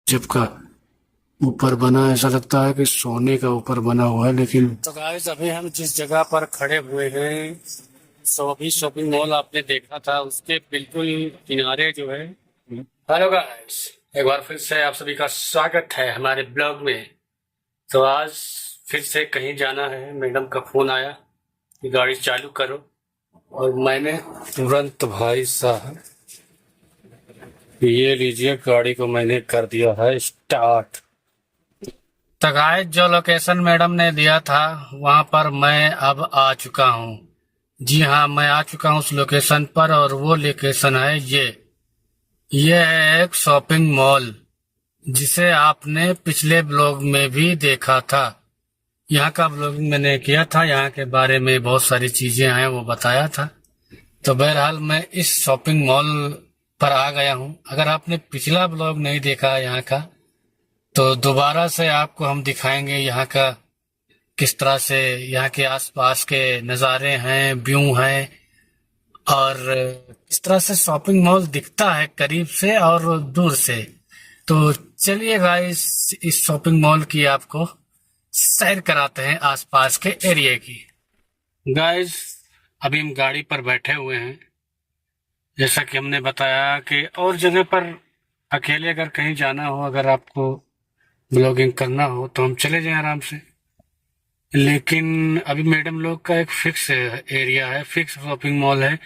जब का ऊपर बना, ऐसा लगता है कि सोने का ऊपर बना हुआ है। लेकिन तो गाइस, अभी हम जिस जगह पर खड़े हुए हैं, सो अभी शॉपिंग मॉल आपने देखा था, उसके बिल्कुल किनारे जो है। हेलो गाइस, एक बार फिर से आप सभी का स्वागत है हमारे ब्लॉग में। तो आज फिर से कहीं जाना है। मैडम का फोन आया कि गाड़ी चालू करो, और मैंने तुरंत भाई साहब ये लीजिए, गाड़ी को मैंने कर दिया है स्टार्ट। तो गाइस, जो लोकेशन मैडम ने दिया था वहां पर मैं अब आ चुका हूँ। जी हाँ, मैं आ चुका हूँ उस लोकेशन पर, और वो लोकेशन है ये है एक शॉपिंग मॉल, जिसे आपने पिछले ब्लॉग में भी देखा था। यहाँ का ब्लॉगिंग मैंने किया था, यहाँ के बारे में बहुत सारी चीजें हैं वो बताया था। तो बहरहाल मैं इस शॉपिंग मॉल पर आ गया हूँ। अगर आपने पिछला ब्लॉग नहीं देखा है यहाँ का, तो दोबारा से आपको हम दिखाएंगे यहाँ का किस तरह से यहाँ के आसपास के नज़ारे हैं, व्यू हैं, और किस तरह से शॉपिंग मॉल दिखता है करीब से और दूर से। तो चलिए गाइस, इस शॉपिंग मॉल की आपको सैर कराते हैं आसपास के एरिया की। गाइस, अभी हम गाड़ी पर बैठे हुए हैं। जैसा कि हमने बताया कि और जगह पर अकेले अगर कहीं जाना हो, अगर आपको ब्लॉगिंग करना हो, तो हम चले जाएं आराम से। लेकिन अभी मैडम लोग का एक फिक्स एरिया है, फिक्स शॉपिंग मॉल है,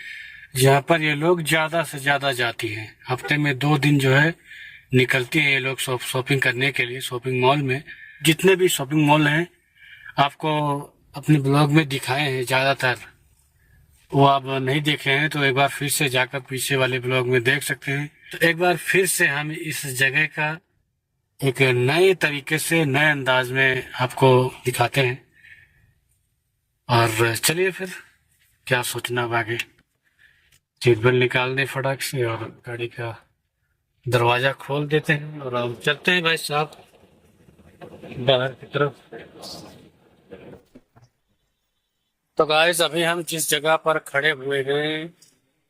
जहाँ पर ये लोग ज्यादा से ज्यादा जाती हैं। हफ्ते में 2 दिन जो है निकलती हैं ये लोग शॉपिंग करने के लिए शॉपिंग मॉल में। जितने भी शॉपिंग मॉल हैं आपको अपने ब्लॉग में दिखाए हैं, ज्यादातर वो आप नहीं देखे हैं तो एक बार फिर से जाकर पीछे वाले ब्लॉग में देख सकते हैं। तो एक बार फिर से हम इस जगह का एक नए तरीके से, नए अंदाज में आपको दिखाते हैं। और चलिए फिर, क्या सोचना अब आगे। सीट बेल्ट निकाल दें फटाक से और गाड़ी का दरवाजा खोल देते हैं और हम चलते हैं भाई साहब बाहर की तरफ। तो गाइस, अभी हम जिस जगह पर खड़े हुए हैं,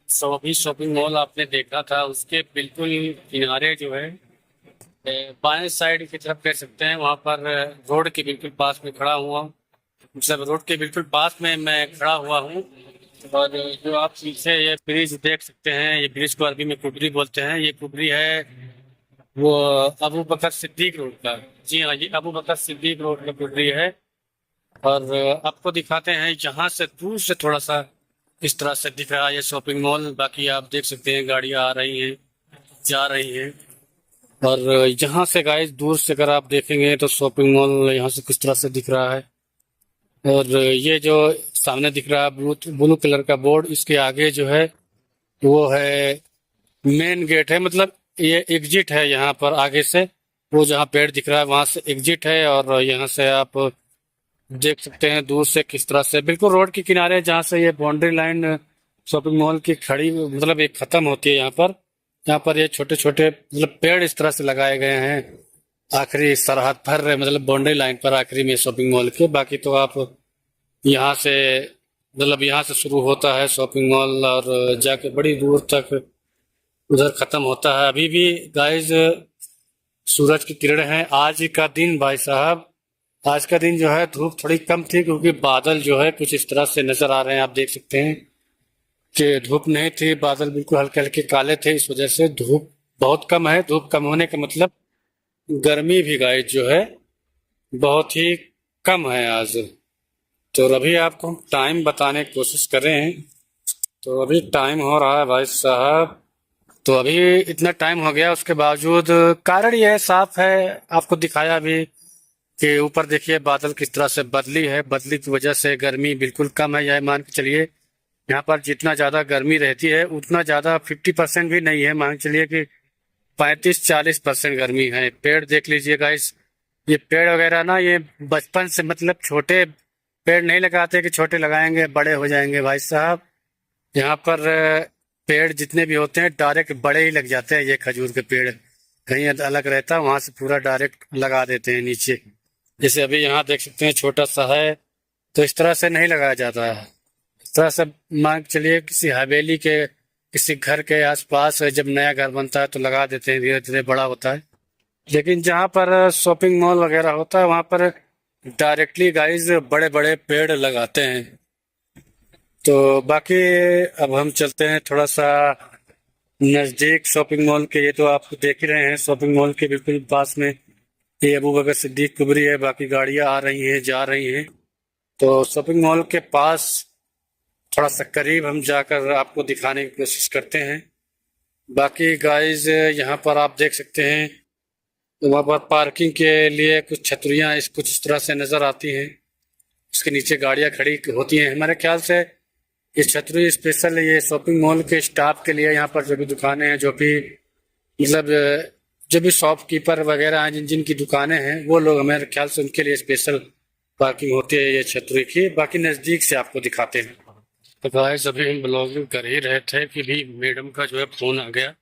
सो अभी शॉपिंग मॉल आपने देखा था, उसके बिल्कुल किनारे जो है, बाएं साइड की तरफ कह सकते हैं, वहां पर रोड के बिल्कुल पास में खड़ा हुआ हूँ। मतलब रोड के बिल्कुल पास में मैं खड़ा हुआ हूँ। और जो आप पीछे ये ब्रिज देख सकते हैं, ये ब्रिज को अरबी में कुबरी बोलते हैं। ये कुबरी है वो अबू बकर सिद्दीक रोड का। जी हाँ, ये अबू बकर सिद्दीक रोड का कुबरी है। और आपको दिखाते हैं यहाँ से दूर से थोड़ा सा इस तरह से दिख रहा है ये शॉपिंग मॉल। बाकी आप देख सकते हैं गाड़ियाँ आ रही हैं, जा रही हैं। और यहाँ से गाइस दूर से अगर आप देखेंगे तो शॉपिंग मॉल यहाँ से किस तरह से दिख रहा है। और ये जो सामने दिख रहा है ब्लू ब्लू कलर का बोर्ड, इसके आगे जो है वो है मेन गेट है। मतलब ये एग्जिट है यहाँ पर आगे से, वो जहाँ पेड़ दिख रहा है वहां से एग्जिट है। और यहाँ से आप देख सकते हैं दूर से किस तरह से बिल्कुल रोड के किनारे, जहाँ से ये बाउंड्री लाइन शॉपिंग मॉल की खड़ी, मतलब एक खत्म होती है यहाँ पर ये छोटे छोटे मतलब पेड़ इस तरह से लगाए गए हैं आखिरी सरहद पर, मतलब बाउंड्री लाइन पर आखिरी में शॉपिंग मॉल के। बाकी तो आप यहाँ से, मतलब यहाँ से शुरू होता है शॉपिंग मॉल और जाके बड़ी दूर तक उधर खत्म होता है। अभी भी गाइस सूरज की किरण है। आज का दिन भाई साहब, आज का दिन जो है धूप थोड़ी कम थी, क्योंकि बादल जो है कुछ इस तरह से नजर आ रहे हैं। आप देख सकते हैं कि धूप नहीं थी, बादल बिल्कुल हल्के हल्के काले थे, इस वजह से धूप बहुत कम है। धूप कम होने का मतलब गर्मी भी गाइस जो है बहुत ही कम है आज। तो अभी आपको हम टाइम बताने की कोशिश कर रहे हैं। तो अभी टाइम हो रहा है भाई साहब, तो अभी इतना टाइम हो गया, उसके बावजूद कारण यह साफ है, आपको दिखाया भी कि ऊपर देखिए बादल किस तरह से बदली है। बदली की वजह से गर्मी बिल्कुल कम है। यह मान के चलिए यहाँ पर जितना ज्यादा गर्मी रहती है उतना ज्यादा 50% भी नहीं है। मान के चलिए कि 35-40% गर्मी है। पेड़ देख लीजिएगा, इस ये पेड़ वगैरह ना, ये बचपन से मतलब छोटे पेड़ नहीं लगाते कि छोटे लगाएंगे बड़े हो जाएंगे। भाई साहब यहाँ पर पेड़ जितने भी होते हैं डायरेक्ट बड़े ही लग जाते हैं। ये खजूर के पेड़ कहीं अलग रहता है, वहां से पूरा डायरेक्ट लगा देते हैं नीचे। जैसे अभी यहाँ देख सकते हैं छोटा सा है, तो इस तरह से नहीं लगाया जाता है। इस तरह से मान के चलिए किसी हवेली के, किसी घर के आसपास जब नया घर बनता है तो लगा देते हैं, धीरे धीरे बड़ा होता है। लेकिन जहाँ पर शॉपिंग मॉल वगैरह होता है वहाँ पर डायरेक्टली गाइस बड़े बड़े पेड़ लगाते हैं। तो बाकी अब हम चलते हैं थोड़ा सा नज़दीक शॉपिंग मॉल के। ये तो आप देख ही रहे हैं शॉपिंग मॉल के बिल्कुल पास में ये अबू बकर सिद्दीक कुबरी है। बाकी गाड़ियां आ रही हैं जा रही हैं। तो शॉपिंग मॉल के पास थोड़ा सा करीब हम जाकर आपको दिखाने की कोशिश करते हैं। बाकी गाइस यहाँ पर आप देख सकते हैं वहाँ पर पार्किंग के लिए कुछ छतरियाँ कुछ इस तरह से नज़र आती हैं। उसके नीचे गाड़ियाँ खड़ी होती हैं। हमारे ख्याल से ये छतरी स्पेशल ये शॉपिंग मॉल के स्टाफ के लिए, यहाँ पर जो भी दुकानें हैं, जो भी मतलब जो भी शॉपकीपर वगैरह हैं जिन जिन की दुकानें हैं वो लोग, हमारे ख्याल से उनके लिए स्पेशल पार्किंग होती है ये छतरी की। बाकी नज़दीक से आपको दिखाते हैं। तो गाइस अभी हम ब्लॉगिंग कर ही रहे थे कि भी मैडम का जो है फ़ोन आ गया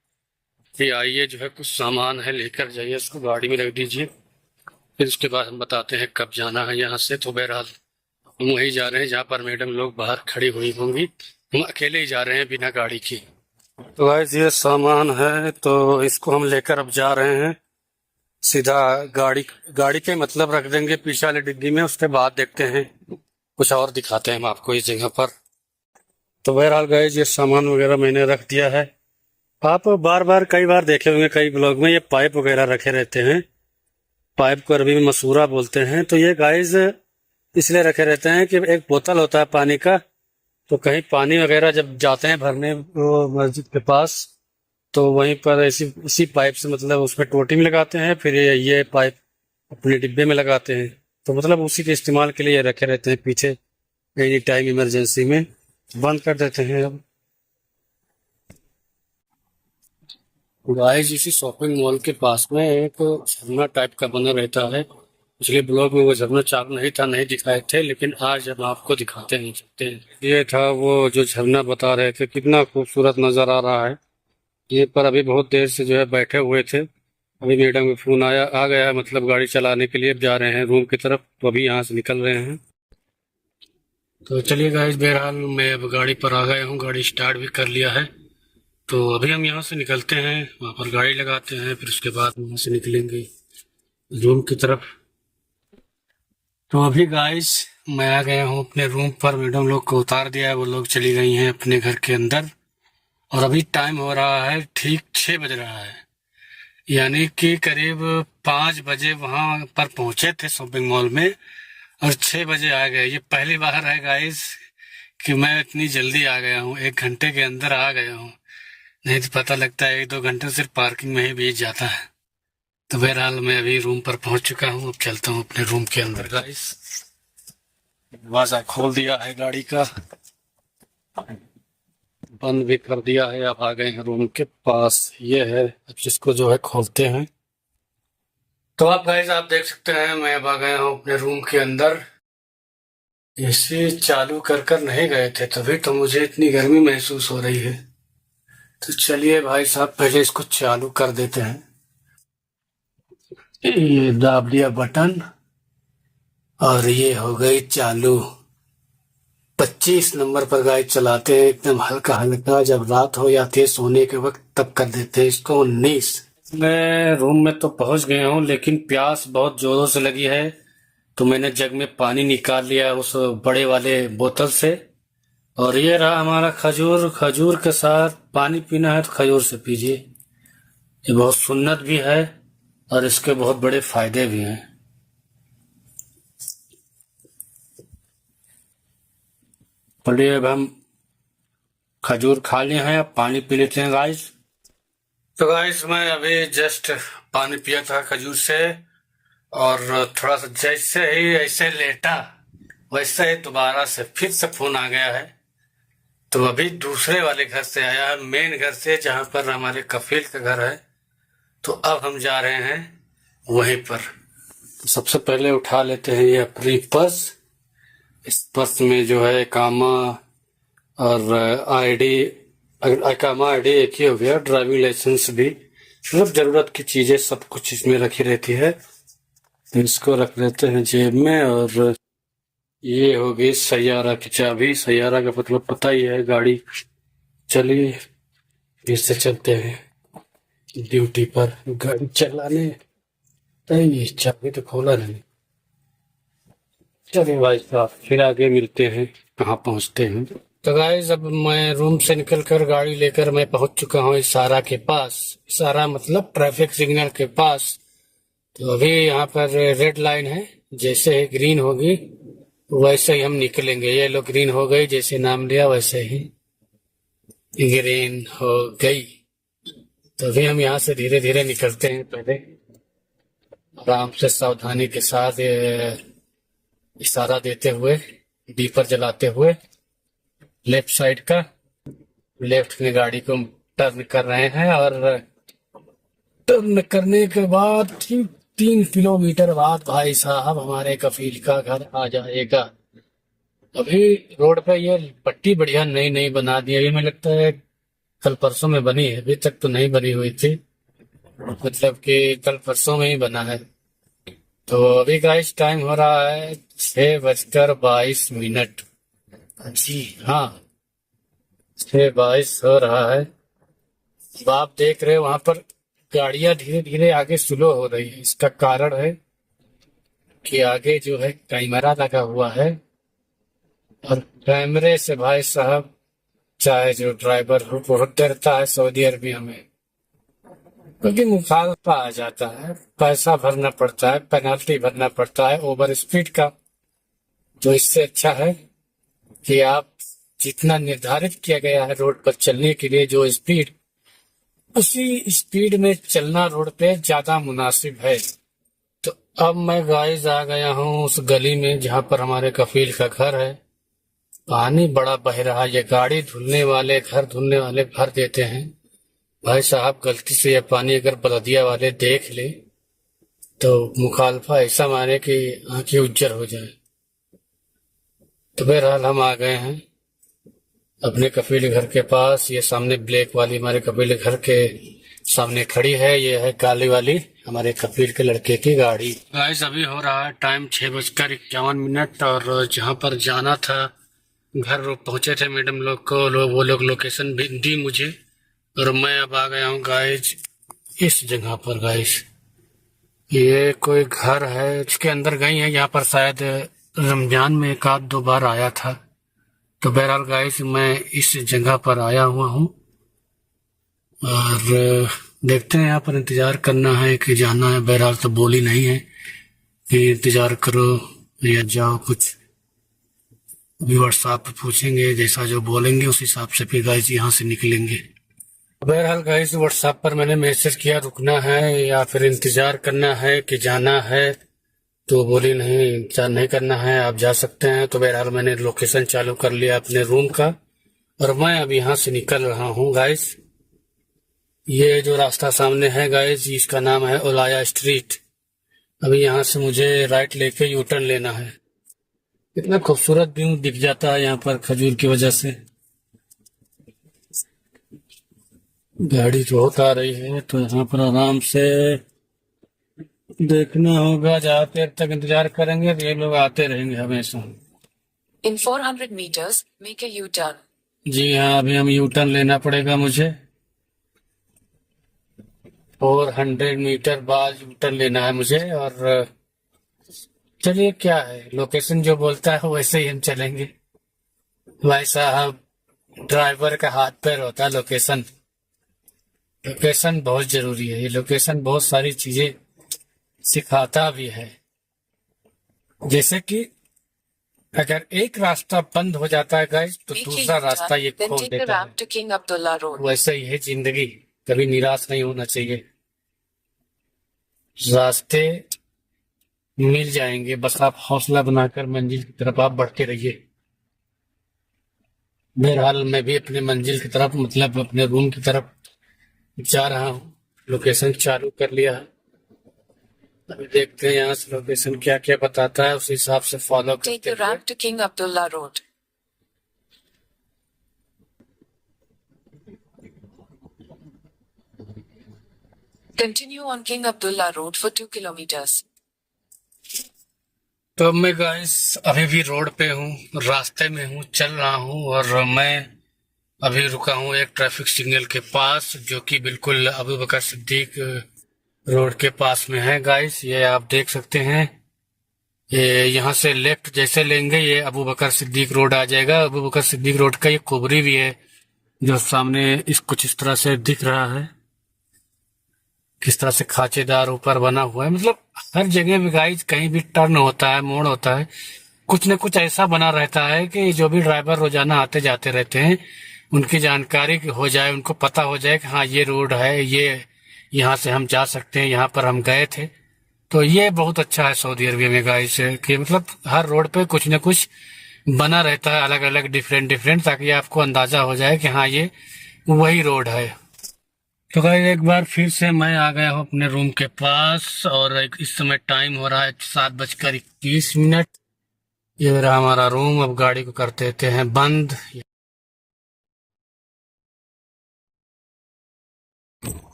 कि आइए जो है कुछ सामान है लेकर जाइए, उसको गाड़ी में रख दीजिए, फिर उसके बाद हम बताते हैं कब जाना है यहाँ से। तो बहरहाल हम वहीं जा रहे हैं जहाँ पर मैडम लोग बाहर खड़ी हुई होंगी। हम अकेले ही जा रहे हैं बिना गाड़ी की। तो गाइस ये सामान है तो इसको हम लेकर अब जा रहे हैं सीधा गाड़ी गाड़ी के मतलब रख देंगे पीछे वाली डिग्गी में। उसके बाद देखते हैं कुछ और दिखाते हैं हम आपको इस जगह पर। तो बहरहाल गाइस ये सामान वगैरह मैंने रख दिया है। आप बार बार कई बार देखे होंगे कई ब्लॉग में ये पाइप वगैरह रखे रहते हैं। पाइप को अरबी में मसूरा बोलते हैं। तो ये गाइस इसलिए रखे रहते हैं कि एक बोतल होता है पानी का, तो कहीं पानी वगैरह जब जाते हैं भरने वो मस्जिद के पास, तो वहीं पर इसी पाइप से मतलब उसमें टोटी में लगाते हैं, फिर ये पाइप अपने डिब्बे में लगाते हैं। तो मतलब उसी के इस्तेमाल के लिए रखे रहते हैं पीछे, एनी टाइम इमरजेंसी में। बंद कर देते हैं अब। गाइस इसी शॉपिंग मॉल के पास में एक झरना टाइप का बना रहता है। पिछले ब्लॉग में वो झरना चालू नहीं था, नहीं दिखाए थे, लेकिन आज हम आपको दिखाते हैं चलते हैं। ये था वो जो झरना बता रहे थे, कितना खूबसूरत नजर आ रहा है। ये पर अभी बहुत देर से जो है बैठे हुए थे। अभी मैडम का फोन आ गया है, मतलब गाड़ी चलाने के लिए जा रहे हैं रूम की तरफ। तो अभी यहाँ से निकल रहे हैं। तो चलिए गाइस बहरहाल मैं अब गाड़ी पर आ गया हूँ, गाड़ी स्टार्ट भी कर लिया है। तो अभी हम यहाँ से निकलते हैं, वहाँ पर गाड़ी लगाते हैं, फिर उसके बाद वहाँ से निकलेंगे रूम की तरफ। तो अभी गाइस मैं आ गया हूँ अपने रूम पर। मैडम लोग को उतार दिया है, वो लोग चली गई हैं अपने घर के अंदर। और अभी टाइम हो रहा है ठीक 6 बज रहा है, यानी कि करीब 5 बजे वहां पर पहुंचे थे शॉपिंग मॉल में और 6 बजे आ गए। ये पहली बार है गाइस कि मैं इतनी जल्दी आ गया हूँ, 1 घंटे के अंदर आ गया हूँ। नहीं तो पता लगता है 1-2 घंटे सिर्फ पार्किंग में ही बीत जाता है। तो बहरहाल मैं अभी रूम पर पहुंच चुका हूँ, अब चलता हूँ अपने रूम के अंदर। गाइस दरवाजा खोल दिया है गाड़ी का, बंद भी कर दिया है। अब आ गए हैं रूम के पास। ये है अब जिसको जो है खोलते हैं। तो आप गाइस आप देख सकते हैं मैं अब आ गया हूँ अपने रूम के अंदर। एसी चालू कर कर नहीं गए थे, तभी तो मुझे इतनी गर्मी महसूस हो रही है। तो चलिए भाई साहब पहले इसको चालू कर देते हैं। ये दाब दिया बटन और ये हो गई चालू। 25 नंबर पर गाइस चलाते हैं, एकदम हल्का हल्का। जब रात हो जाती है सोने के वक्त तब कर देते हैं इसको 19। मैं रूम में तो पहुंच गया हूँ, लेकिन प्यास बहुत जोरों से लगी है। तो मैंने जग में पानी निकाल लिया उस बड़े वाले बोतल से। और ये रहा हमारा खजूर। खजूर के साथ पानी पीना है तो खजूर से पीजिए, ये बहुत सुन्नत भी है और इसके बहुत बड़े फायदे भी हैं। चलिए अब हम खजूर खा लिए हैं, अब पानी पी लेते हैं गाइस। तो गाइस मैं अभी जस्ट पानी पिया था खजूर से, और थोड़ा सा जैसे ही ऐसे लेटा वैसे ही दोबारा से फिर से फोन आ गया है। तो अभी दूसरे वाले घर से आया है, मेन घर से जहाँ पर हमारे कफील का घर है। तो अब हम जा रहे हैं वहीं पर। तो सबसे पहले उठा लेते हैं ये अपनी पर्स। इस पर्स में जो है इकामा और आईडी, इकामा आईडी एक ही हो गया, ड्राइविंग लाइसेंस भी, मतलब जरूरत की चीजें सब कुछ इसमें रखी रहती है। तो इसको रख लेते हैं जेब में। और ये हो गई सैयारा की चाबी। सैयारा का मतलब पता ही है, गाड़ी। चलिए फिर से चलते हैं ड्यूटी पर गाड़ी चलाने। ये चाबी तो खोला नहीं। चलिए भाई साहब, फिर आगे मिलते हैं, कहाँ पहुँचते हैं। तो गाइस, अब मैं रूम से निकलकर गाड़ी लेकर मैं पहुंच चुका हूँ इशारा के पास। इशारा मतलब ट्रैफिक सिग्नल के पास। तो अभी यहाँ पर रेड लाइन है, जैसे ही ग्रीन होगी वैसे ही हम निकलेंगे। ये लो ग्रीन हो गई, जैसे नाम लिया वैसे ही ग्रीन हो गई। तो अभी हम यहाँ से धीरे धीरे निकलते हैं। पहले आराम से सावधानी के साथ इशारा देते हुए, बीपर जलाते हुए लेफ्ट साइड का, लेफ्ट में गाड़ी को टर्न कर रहे हैं। और टर्न करने के बाद ठीक 3 किलोमीटर बाद भाई साहब हमारे कफील का घर आ जाएगा। अभी रोड पे ये पट्टी बढ़िया नई नई बना दी है, अभी मुझे लगता है कल परसों में बनी है, अभी तक तो नहीं बनी हुई थी, मतलब कि कल परसों में ही बना है। तो अभी गाइस टाइम हो रहा है 6:22। जी हाँ, 6:22 हो रहा है। अब आप देख रहे हो वहां पर गाड़ियां धीरे धीरे आगे स्लो हो रही है। इसका कारण है कि आगे जो है कैमरा लगा हुआ है, और कैमरे से भाई साहब चाहे जो ड्राइवर हो बहुत डरता है सऊदी अरबिया में, क्योंकि मुखालफा आ जाता है, पैसा भरना पड़ता है, पेनल्टी भरना पड़ता है ओवर स्पीड का। तो इससे अच्छा है कि आप जितना निर्धारित किया गया है रोड पर चलने के लिए जो स्पीड, उसी स्पीड में चलना रोड पे ज्यादा मुनासिब है। तो अब मैं गाइस आ गया हूँ उस गली में जहाँ पर हमारे कफील का घर है। पानी बड़ा बह रहा है, ये गाड़ी धुलने वाले भर देते हैं। भाई साहब गलती से ये पानी अगर बलदिया वाले देख ले तो मुखालफा ऐसा मारे कि आंखें उज्जर हो जाए। तो बहरहाल हम आ गए हैं अपने कफील घर के पास। ये सामने ब्लैक वाली हमारे कफील घर के सामने खड़ी है, ये है काली वाली हमारे कफील के लड़के की गाड़ी। गाइस अभी हो रहा है टाइम 6:51, और जहाँ पर जाना था घर पहुंचे थे मैडम लोग को, वो लोग लोकेशन भी दी मुझे, और मैं अब आ गया हूँ गाइस इस जगह पर। गाइस ये कोई घर है, इसके अंदर गई है, यहाँ पर शायद रमजान में 1-2 बार आया था। तो बहरहाल गाइस मैं इस जगह पर आया हुआ हूँ, और देखते हैं यहाँ पर इंतजार करना है कि जाना है। बहरहाल तो बोली नहीं है कि इंतजार करो या जाओ कुछ, अभी व्हाट्सएप पे पूछेंगे, जैसा जो बोलेंगे उस हिसाब से फिर गाइस यहाँ से निकलेंगे। बहरहाल गाइस व्हाट्सएप पर मैंने मैसेज किया रुकना है या फिर इंतजार करना है कि जाना है, तो बोली नहीं इंतजार नहीं करना है, आप जा सकते हैं। तो बहरहाल मैंने लोकेशन चालू कर लिया अपने रूम का, और मैं अब यहाँ से निकल रहा हूँ गाइस। ये जो रास्ता सामने है गाइस, इसका नाम है ओलाया स्ट्रीट। अभी यहाँ से मुझे राइट लेके यू टर्न लेना है। कितना खूबसूरत व्यू दिख जाता है यहाँ पर खजूर की वजह से। गाड़ी बहुत आ रही है, तो यहाँ पर आराम से देखना होगा। जहाँ देर तक इंतजार करेंगे तो ये लोग आते रहेंगे हमेशा। In 400 meters, make a U-turn. जी हाँ, अभी हम यू टर्न लेना पड़ेगा मुझे। 400 मीटर बाद यू टर्न लेना है मुझे। और चलिए क्या है, लोकेशन जो बोलता है वैसे ही हम चलेंगे। भाई साहब ड्राइवर का हाथ पैर होता है लोकेशन। लोकेशन बहुत जरूरी है, ये लोकेशन बहुत सारी चीजें सिखाता भी है। जैसे कि अगर एक रास्ता बंद हो जाता है गाइस तो Make a दूसरा रास्ता U-turn, ये then खोल take the देता है। ramp to King Abdullah Road. वैसे ही है जिंदगी, कभी निराश नहीं होना चाहिए। रास्ते मिल जाएंगे, बस आप हौसला बनाकर मंजिल की तरफ आप बढ़ते रहिए। बहरहाल मैं भी अपने मंजिल की तरफ, मतलब अपने रूम की तरफ जा रहा हूँ। लोकेशन चालू कर लिया है, अभी देखते हैं यहाँ से लोकेशन क्या क्या बताता है, उस हिसाब से फॉलो Take करते the हुए। ramp to King Abdullah Road. Continue on King Abdullah Road for 2 kilometers. तो अब मैं गाइस अभी भी रोड पे हूँ, रास्ते में हूँ, चल रहा हूँ, और मैं अभी रुका हूँ एक ट्रैफिक सिग्नल के पास, जो कि बिल्कुल अबू बकर सिद्दीक रोड के पास में है गाइस, ये आप देख सकते हैं। ये यहाँ से लेफ्ट जैसे लेंगे ये अबू बकर सिद्दीक रोड आ जाएगा। अबू बकर सिद्दीक रोड का ये कुबरी भी है जो सामने कुछ इस तरह से दिख रहा है, किस तरह से खांचेदार ऊपर बना हुआ है। मतलब हर जगह भी गाइस कहीं भी टर्न होता है, मोड़ होता है, कुछ न कुछ ऐसा बना रहता है कि जो भी ड्राइवर रोजाना आते जाते रहते हैं उनकी जानकारी हो जाए, उनको पता हो जाए कि हाँ ये रोड है, ये यहाँ से हम जा सकते हैं, यहाँ पर हम गए थे। तो ये बहुत अच्छा है सऊदी अरबिया में गाइस कि मतलब हर रोड पे कुछ न कुछ बना रहता है, अलग अलग डिफरेंट डिफरेंट, ताकि आपको अंदाजा हो जाए कि हाँ ये वही रोड है। तो गाइस एक बार फिर से मैं आ गया हूँ अपने रूम के पास और इस समय टाइम हो रहा है 7:21। ये रहा हमारा रूम। अब गाड़ी को कर देते हैं बंद।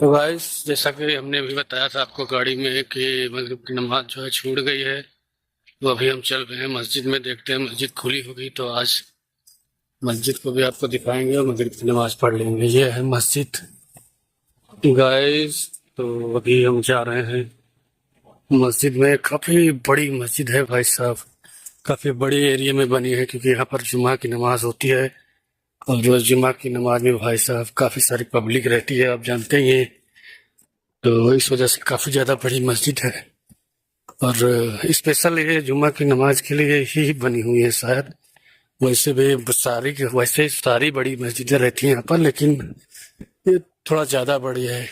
तो गाइस जैसा कि हमने अभी बताया था आपको गाड़ी में कि मगरिब की नमाज जो है छूट गई है, तो अभी हम चल रहे हैं मस्जिद में। देखते हैं मस्जिद खुली होगी तो आज मस्जिद को भी आपको दिखाएंगे और मगरिब की नमाज पढ़ लेंगे। ये है मस्जिद गाइस। तो अभी हम जा रहे हैं मस्जिद में। काफी बड़ी मस्जिद है भाई साहब, काफी बड़ी एरिया में बनी है क्योंकि यहाँ पर जुमा की नमाज होती है। और रोज जुमा की नमाज में भाई साहब काफी सारी पब्लिक रहती है, आप जानते ही हैं। तो इस वजह से काफी ज्यादा बड़ी मस्जिद है और स्पेशल ये जुमा की नमाज के लिए ही बनी हुई है शायद। वैसे सारी बड़ी मस्जिदें रहती हैं यहाँ पर, लेकिन ये थोड़ा ज्यादा बड़ी है,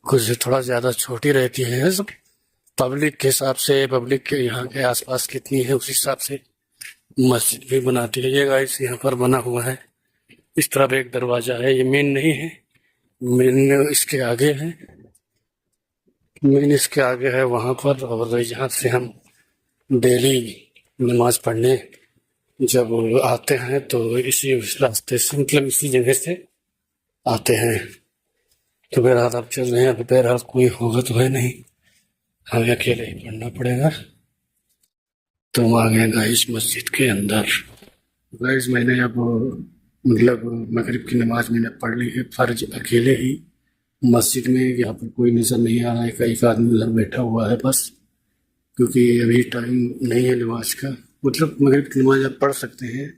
कुछ थोड़ा ज्यादा छोटी रहती है। सब पब्लिक के हिसाब से, पब्लिक के यहाँ के आसपास कितनी है उस हिसाब से मस्जिद भी बनाती है। ये गाइस यहाँ पर बना हुआ है, इस तरफ एक दरवाजा है। ये मेन नहीं है, मेन इसके आगे है, मेन इसके आगे है वहां पर। और यहाँ से हम डेली नमाज पढ़ने जब आते हैं तो इसी रास्ते से, मतलब इसी जगह से आते हैं। तो बहरहाल आप चल रहे हैं, अभी बहरहाल कोई होगा तो है नहीं, हमें अकेले ही पढ़ना पड़ेगा। तो हम आ गए गाइस मस्जिद के अंदर। गाइस मैंने अब मतलब मगरिब की नमाज मैंने पढ़ ली है फर्ज अकेले ही मस्जिद में। यहाँ पर कोई नजर नहीं आ रहा है, एक आदमी उधर बैठा हुआ है बस, क्योंकि अभी टाइम नहीं है नमाज का। मतलब मगरिब की नमाज आप पढ़ सकते हैं,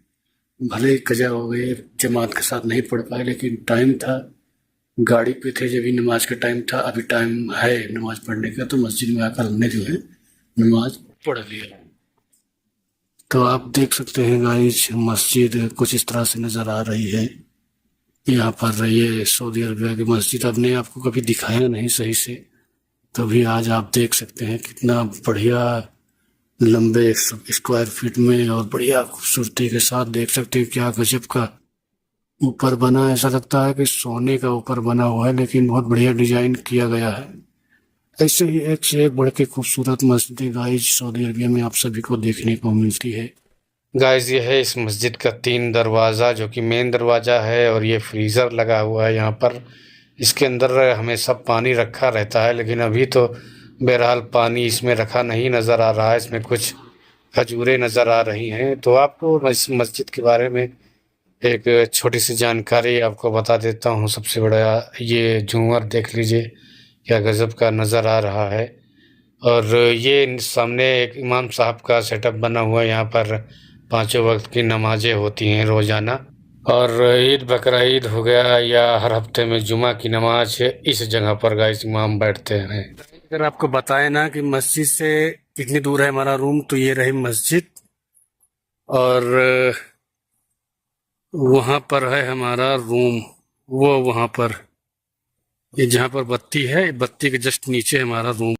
भले ही कजा हो गए, जमात के साथ नहीं पढ़ पाए, लेकिन टाइम था, गाड़ी पे थे जब भी नमाज का टाइम था। अभी टाइम है नमाज पढ़ने का, तो मस्जिद में आकर हमने जो है नमाज पढ़ लिया। तो आप देख सकते हैं गाइस मस्जिद कुछ इस तरह से नजर आ रही है। यहाँ पर ये सऊदी अरबिया की मस्जिद आपने आपको कभी दिखाया नहीं सही से, तो भी आज आप देख सकते हैं कितना बढ़िया लंबे स्क्वायर फीट में और बढ़िया खूबसूरती के साथ। देख सकते हैं क्या गजब का ऊपर बना, ऐसा लगता है कि सोने का ऊपर बना हुआ है, लेकिन बहुत बढ़िया डिजाइन किया गया है। ऐसे ही एक से एक बढ़ के खूबसूरत मस्जिद गाइस सऊदी अरबिया में आप सभी को देखने को मिलती है। गाइस ये है इस मस्जिद का 3 दरवाज़ा, जो कि मेन दरवाज़ा है, और ये फ्रीज़र लगा हुआ है यहाँ पर। इसके अंदर हमेशा पानी रखा रहता है, लेकिन अभी तो बहरहाल पानी इसमें रखा नहीं नज़र आ रहा है। इसमें कुछ खजूरें नज़र आ रही हैं। तो आपको इस मस्जिद के बारे में एक छोटी सी जानकारी आपको बता देता हूँ। सबसे बड़ा ये झूमर देख लीजिए, क्या गज़ब का नज़र आ रहा है। और ये सामने एक इमाम साहब का सेटअप बना हुआ है, यहाँ पर 5 वक्त की नमाजें होती हैं रोज़ाना। और ईद बकरा ईद हो गया या हर हफ्ते में जुमा की नमाज है, इस जगह पर गाइस इमाम बैठते हैं। अगर आपको बताए ना कि मस्जिद से कितनी दूर है हमारा रूम, तो ये रही मस्जिद और वहाँ पर है हमारा रूम। वो वहाँ पर ये जहाँ पर बत्ती है, बत्ती के जस्ट नीचे हमारा रूम।